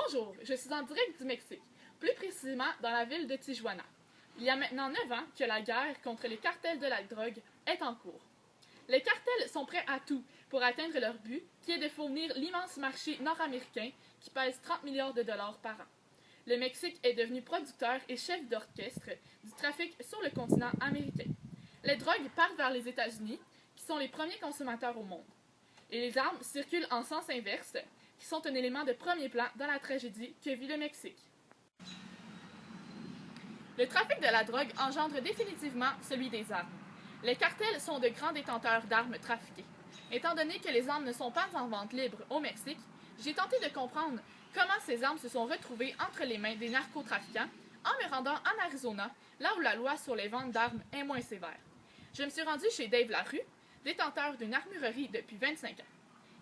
Bonjour, je suis en direct du Mexique, plus précisément dans la ville de Tijuana. Il y a maintenant 9 ans que la guerre contre les cartels de la drogue est en cours. Les cartels sont prêts à tout pour atteindre leur but, qui est de fournir l'immense marché nord-américain qui pèse 30 milliards de dollars par an. Le Mexique est devenu producteur et chef d'orchestre du trafic sur le continent américain. Les drogues partent vers les États-Unis, qui sont les premiers consommateurs au monde. Et les armes circulent en sens inverse, qui sont un élément de premier plan dans la tragédie que vit le Mexique. Le trafic de la drogue engendre définitivement celui des armes. Les cartels sont de grands détenteurs d'armes trafiquées. Étant donné que les armes ne sont pas en vente libre au Mexique, j'ai tenté de comprendre comment ces armes se sont retrouvées entre les mains des narcotrafiquants en me rendant en Arizona, là où la loi sur les ventes d'armes est moins sévère. Je me suis rendue chez Dave Larue, détenteur d'une armurerie depuis 25 ans.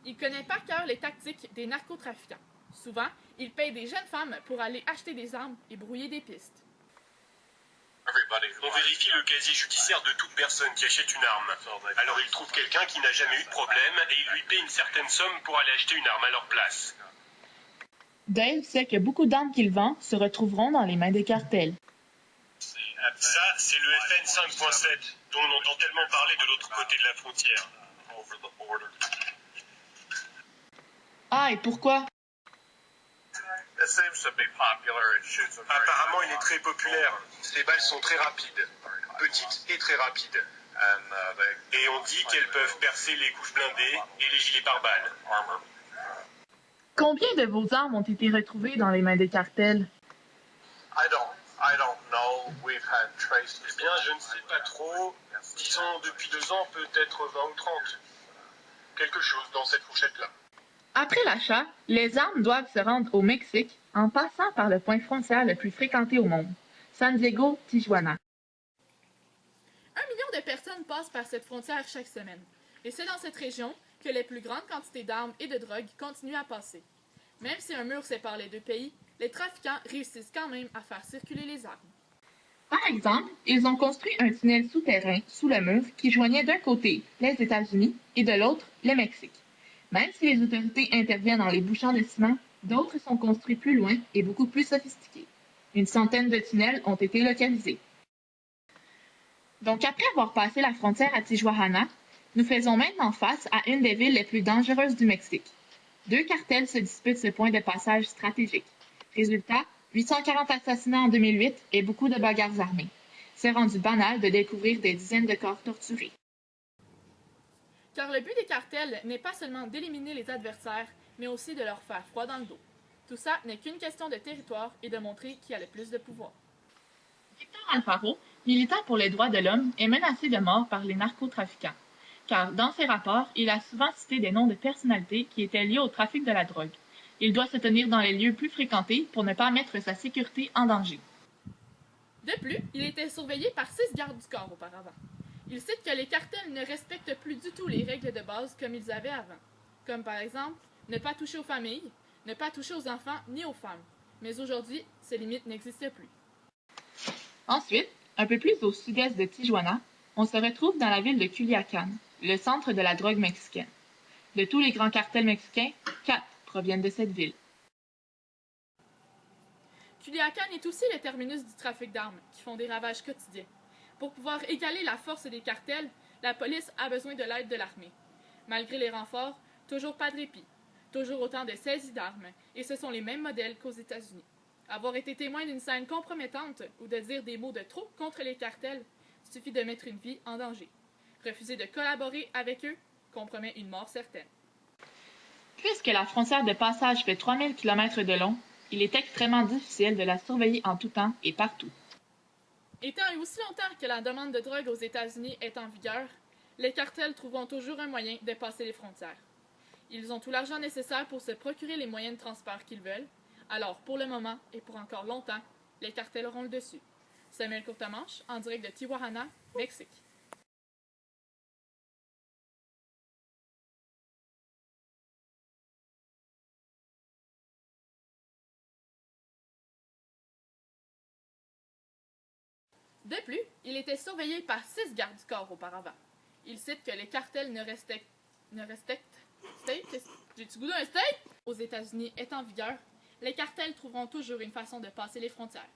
Il connaît par cœur les tactiques des narcotrafiquants. Souvent, il paye des jeunes femmes pour aller acheter des armes et brouiller des pistes. On vérifie le casier judiciaire de toute personne qui achète une arme. Alors il trouve quelqu'un qui n'a jamais eu de problème et il lui paie une certaine somme pour aller acheter une arme à leur place. Dave sait que beaucoup d'armes qu'il vend se retrouveront dans les mains des cartels. Ça, c'est le FN 5.7, dont on entend tellement parler de l'autre côté de la frontière. Ah, et pourquoi? Apparemment, il est très populaire. Ses balles sont très rapides, petites et très rapides. Et on dit qu'elles peuvent percer les couches blindées et les gilets pare-balles. Combien de vos armes ont été retrouvées dans les mains des cartels? Eh bien, je ne sais pas trop. Disons, depuis 2 ans, peut-être 20 ou 30. Quelque chose dans cette fourchette-là. Après l'achat, les armes doivent se rendre au Mexique en passant par le point frontière le plus fréquenté au monde, San Diego, Tijuana. 1 million de personnes passent par cette frontière chaque semaine. Et c'est dans cette région que les plus grandes quantités d'armes et de drogue continuent à passer. Même si un mur sépare les deux pays, les trafiquants réussissent quand même à faire circuler les armes. Par exemple, ils ont construit un tunnel souterrain sous le mur qui joignait d'un côté les États-Unis et de l'autre le Mexique. Même si les autorités interviennent dans les bouchons de ciment, d'autres sont construits plus loin et beaucoup plus sophistiqués. Une centaine de tunnels ont été localisés. Donc après avoir passé la frontière à Tijuana, nous faisons maintenant face à une des villes les plus dangereuses du Mexique. 2 cartels se disputent ce point de passage stratégique. Résultat, 840 assassinats en 2008 et beaucoup de bagarres armées. C'est rendu banal de découvrir des dizaines de corps torturés. Car le but des cartels n'est pas seulement d'éliminer les adversaires, mais aussi de leur faire froid dans le dos. Tout ça n'est qu'une question de territoire et de montrer qui a le plus de pouvoir. Victor Alfaro, militant pour les droits de l'homme, est menacé de mort par les narcotrafiquants. Car dans ses rapports, il a souvent cité des noms de personnalités qui étaient liés au trafic de la drogue. Il doit se tenir dans les lieux plus fréquentés pour ne pas mettre sa sécurité en danger. De plus, il était surveillé par 6 gardes du corps auparavant. Il cite que les cartels ne respectent plus du tout les règles de base comme ils avaient avant. Comme par exemple, ne pas toucher aux familles, ne pas toucher aux enfants ni aux femmes. Mais aujourd'hui, ces limites n'existent plus. Ensuite, un peu plus au sud-est de Tijuana, on se retrouve dans la ville de Culiacán, le centre de la drogue mexicaine. De tous les grands cartels mexicains, 4 proviennent de cette ville. Culiacán est aussi le terminus du trafic d'armes, qui font des ravages quotidiens. Pour pouvoir égaler la force des cartels, la police a besoin de l'aide de l'armée. Malgré les renforts, toujours pas de répit. Toujours autant de saisies d'armes, et ce sont les mêmes modèles qu'aux États-Unis. Avoir été témoin d'une scène compromettante ou de dire des mots de trop contre les cartels suffit de mettre une vie en danger. Refuser de collaborer avec eux compromet une mort certaine. Puisque la frontière de passage fait 3000 km de long, il est extrêmement difficile de la surveiller en tout temps et partout. Étant et aussi longtemps que la demande de drogue aux États-Unis est en vigueur, les cartels trouveront toujours un moyen de passer les frontières. Ils ont tout l'argent nécessaire pour se procurer les moyens de transport qu'ils veulent, alors pour le moment et pour encore longtemps, les cartels auront le dessus. Samuel Courtemanche, en direct de Tijuana, Mexique. De plus, il était surveillé par 6 gardes du corps auparavant. Il cite que les cartels ne respectent steak? J'ai-tu goût d'un steak? Aux États-Unis est en vigueur les cartels trouveront toujours une façon de passer les frontières.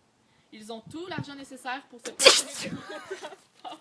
Ils ont tout l'argent nécessaire pour se procurer des moyens de transport